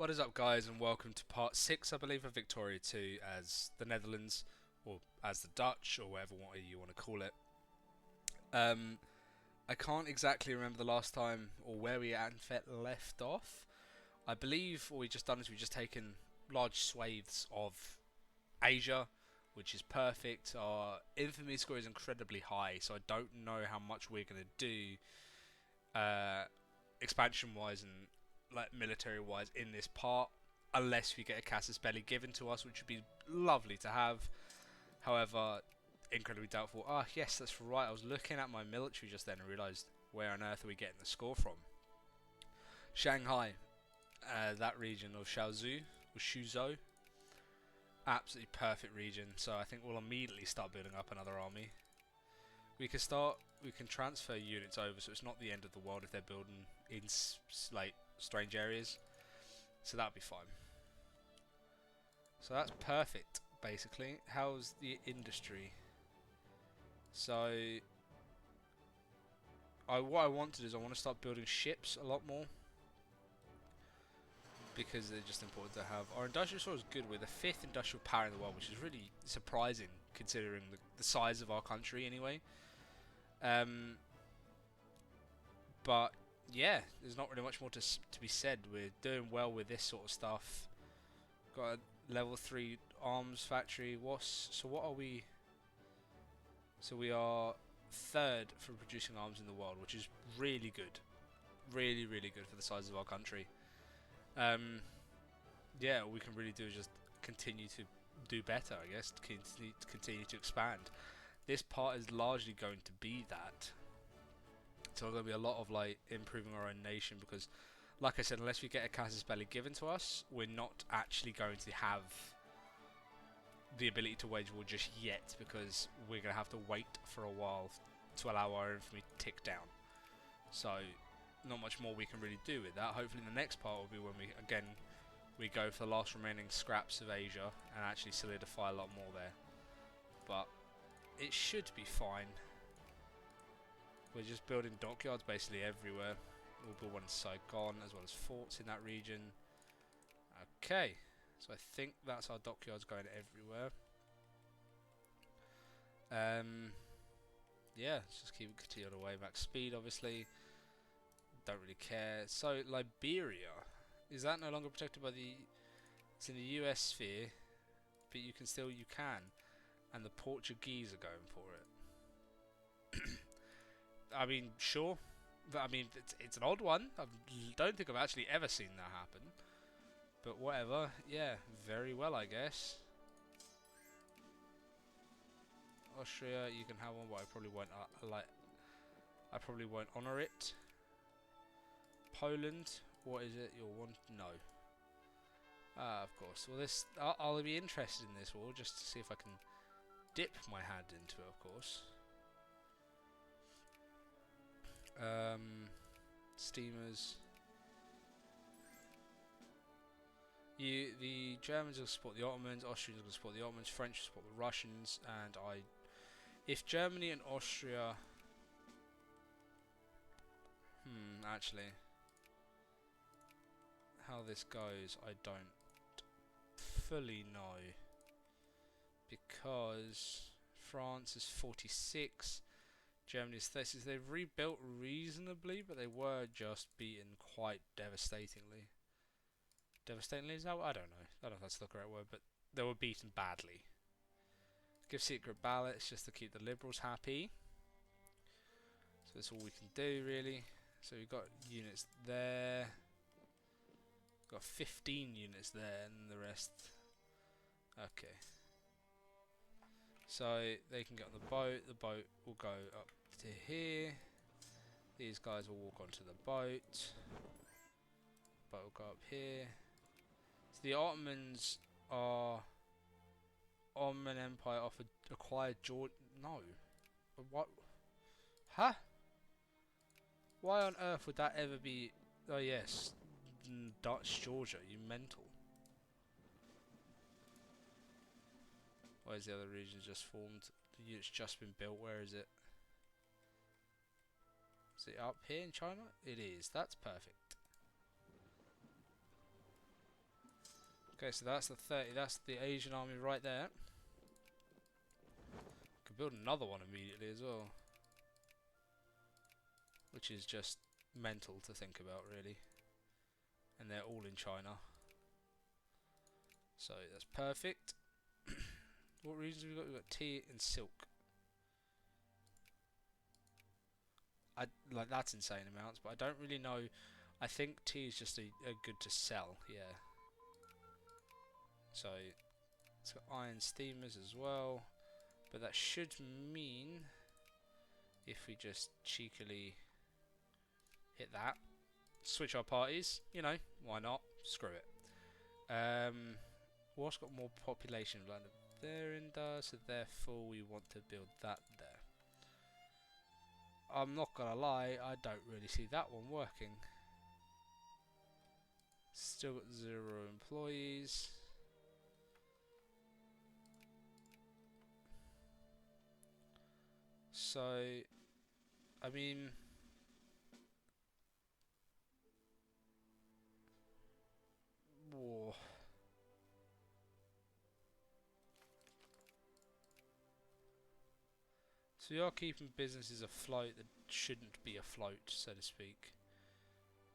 What is up, guys, and welcome to part 6, I believe, of Victoria 2 as the Netherlands, or as the Dutch, or whatever you want to call it. Um, I can't exactly remember the last time or where we left off. I believe what we've just done is we've just taken large swathes of Asia, which is perfect. Our infamy score is incredibly high, so I don't know how much we're going to do expansion-wise and like military-wise in this part, unless we get a Casus Belli given to us, which would be lovely to have. However, incredibly doubtful. Ah, yes, that's right. I was looking at my military just then and realised where on earth are we getting the score from? Shanghai, that region of Shaozhou or Shuzhou, absolutely perfect region. So I think we'll immediately start building up another army. We can transfer units over, so it's not the end of the world if they're building in like strange areas. So that'll be fine. So that's perfect, basically. How's the industry? So what I wanted is I want to start building ships a lot more, because they're just important to have. Our industrial soil is good. We're the 5th industrial power in the world, which is really surprising considering the size of our country anyway. But yeah, there's not really much more to be said. We're doing well with this sort of stuff. Got a level 3 arms factory. So what are we? So we are 3rd for producing arms in the world, which is really good. Really, really good for the size of our country. Yeah, all we can really do is just continue to do better, I guess. Continue to expand. This part is largely going to be that. So there's going to be a lot of like improving our own nation, because, like I said, unless we get a Casus Belli given to us, we're not actually going to have the ability to wage war just yet, because we're going to have to wait for a while to allow our infamy to tick down. So not much more we can really do with that. Hopefully the next part will be when we go for the last remaining scraps of Asia and actually solidify a lot more there. But it should be fine. We're just building dockyards basically everywhere. We'll build one in Saigon as well as forts in that region. Okay, so I think that's our dockyards going everywhere. Yeah, let's just continue on the way. Max speed, obviously. Don't really care. So Liberia, is that no longer protected by the? It's in the US sphere, but you can, and the Portuguese are going for it. I mean, sure. But I mean, it's an odd one. I don't think I've actually ever seen that happen. But whatever. Yeah, very well, I guess. Austria, you can have one, but I probably won't. I probably won't honour it. Poland, what is it? You'll want no. Ah, of course. Well, I'll be interested in this war just to see if I can dip my hand into it. Of course. Steamers. The Germans will support the Ottomans, Austrians will support the Ottomans, French will support the Russians, and if Germany and Austria, actually, how this goes, I don't fully know, because France is 46, Germany is 36. They've rebuilt reasonably, but they were just beaten quite devastatingly. Devastatingly, is that? I don't know. I don't know if that's the correct word, but they were beaten badly. Give secret ballots just to keep the Liberals happy. So that's all we can do, really. So we've got units there. We've got 15 units there, and the rest. Okay. So they can get on the boat. The boat will go up to here. These guys will walk onto the boat. Boat will go up here. So the Ottomans are Ottoman Empire acquired Georgia. No. What? Huh? Why on earth would that ever be? Oh yes, Dutch Georgia. You mental. Why is the other region just formed? The unit's just been built. Where is it? Is it up here in China? It is. That's perfect. Okay, so that's the 30. That's the Asian army right there. Could build another one immediately as well, which is just mental to think about, really. And they're all in China, so that's perfect. What regions have we got? We've got tea and silk. Like, that's insane amounts, but I don't really know. I think tea is just a good to sell, yeah. So it's got iron steamers as well, but that should mean if we just cheekily hit that, switch our parties, you know, why not? Screw it. What's got more population? There in there, so therefore we want to build that there. I'm not gonna lie, I don't really see that one working. Still got 0 employees. So, I mean, whoa. So you are keeping businesses afloat that shouldn't be afloat, so to speak.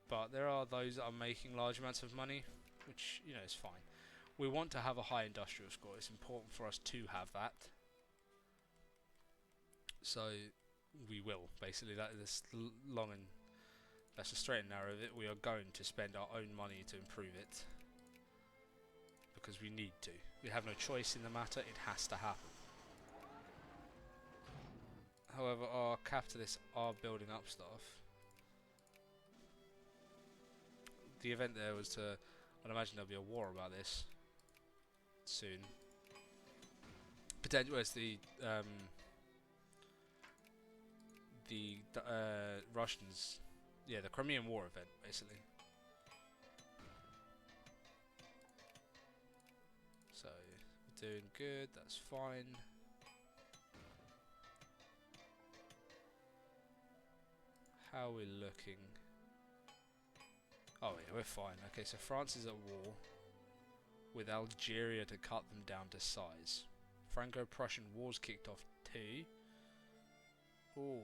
But there are those that are making large amounts of money, which, you know, is fine. We want to have a high industrial score. It's important for us to have that. So we will, basically. That is long and that's the straight and narrow of it. We are going to spend our own money to improve it, because we need to. We have no choice in the matter. It has to happen. However, our capitalists are building up stuff. The event there was to... I'd imagine there'll be a war about this soon. Potentially, it's the Russians... Yeah, the Crimean War event, basically. So, we're doing good, that's fine. How are we looking? Oh yeah, we're fine. Okay, so France is at war with Algeria to cut them down to size. Franco-Prussian War's kicked off too. Ooh.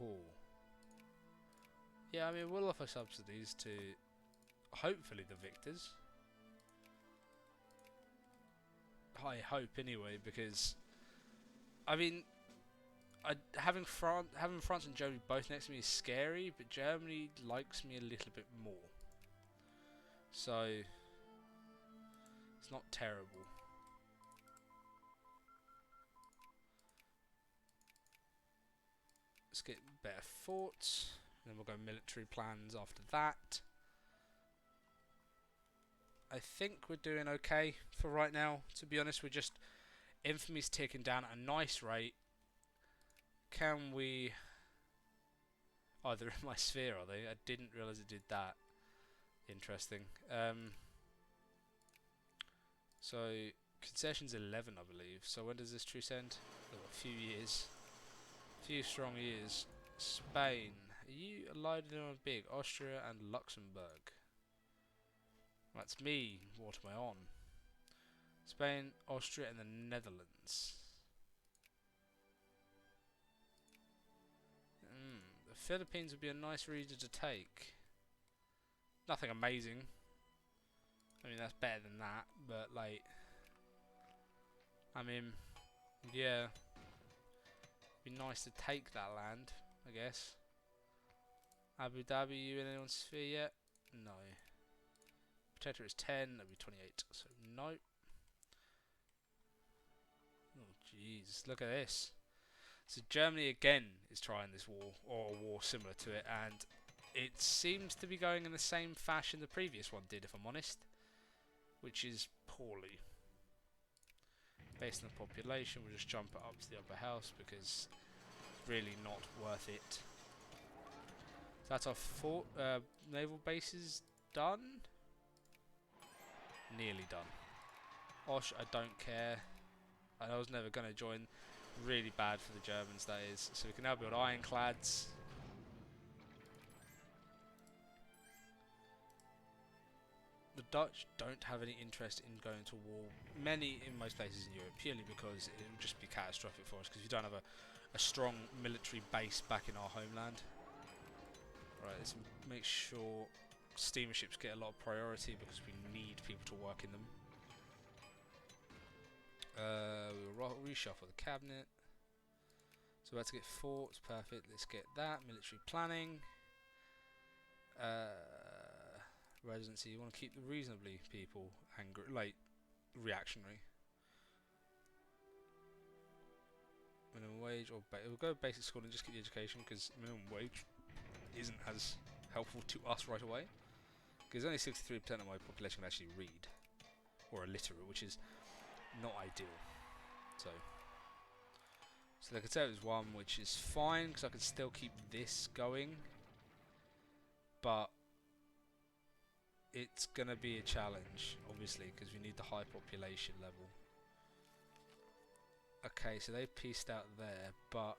Ooh. Yeah, I mean, we'll offer subsidies to hopefully the victors. I hope anyway, because I mean, having France and Germany both next to me is scary, but Germany likes me a little bit more, so it's not terrible. Let's get better forts, and then we'll go military plans after that. I think we're doing okay for right now, to be honest. We're just... Infamy's ticking down at a nice rate. Can we... Oh, they're in my sphere, are they? I didn't realise it did that. Interesting. So, concession's 11, I believe. So when does this truce end? Oh, a few years. A few strong years. Spain. Are you allied with anyone big? Austria and Luxembourg. That's me. What am I on? Spain, Austria and the Netherlands. The Philippines would be a nice region to take. Nothing amazing. I mean, that's better than that, but like... I mean, yeah. It'd be nice to take that land, I guess. Abu Dhabi, you in anyone's sphere yet? No. Protector is 10, that'd be 28, so no. Oh jeez, look at this. So Germany again is trying this war, or a war similar to it, and it seems to be going in the same fashion the previous one did, if I'm honest. Which is poorly. Based on the population, we'll just jump it up to the upper house because it's really not worth it. So that's our naval bases done. Nearly done. Osh, I don't care. I was never going to join. Really bad for the Germans, that is. So we can now build ironclads. Dutch don't have any interest in going to war. Many in most places in Europe, purely because it would just be catastrophic for us because we don't have a strong military base back in our homeland. Right, let's make sure steamer ships get a lot of priority because we need people to work in them. We'll reshuffle the cabinet. So we're about to get forts, perfect. Let's get that. Military planning. Residency, you want to keep the reasonably people angry, like reactionary. Minimum wage or we'll go basic school and just get the education because minimum wage isn't as helpful to us right away. Because only 63% of my population can actually read or are literate, which is not ideal. So the Conservatives one, which is fine because I can still keep this going, but it's gonna be a challenge, obviously, because we need the high population level. Okay, so they pieced out there, but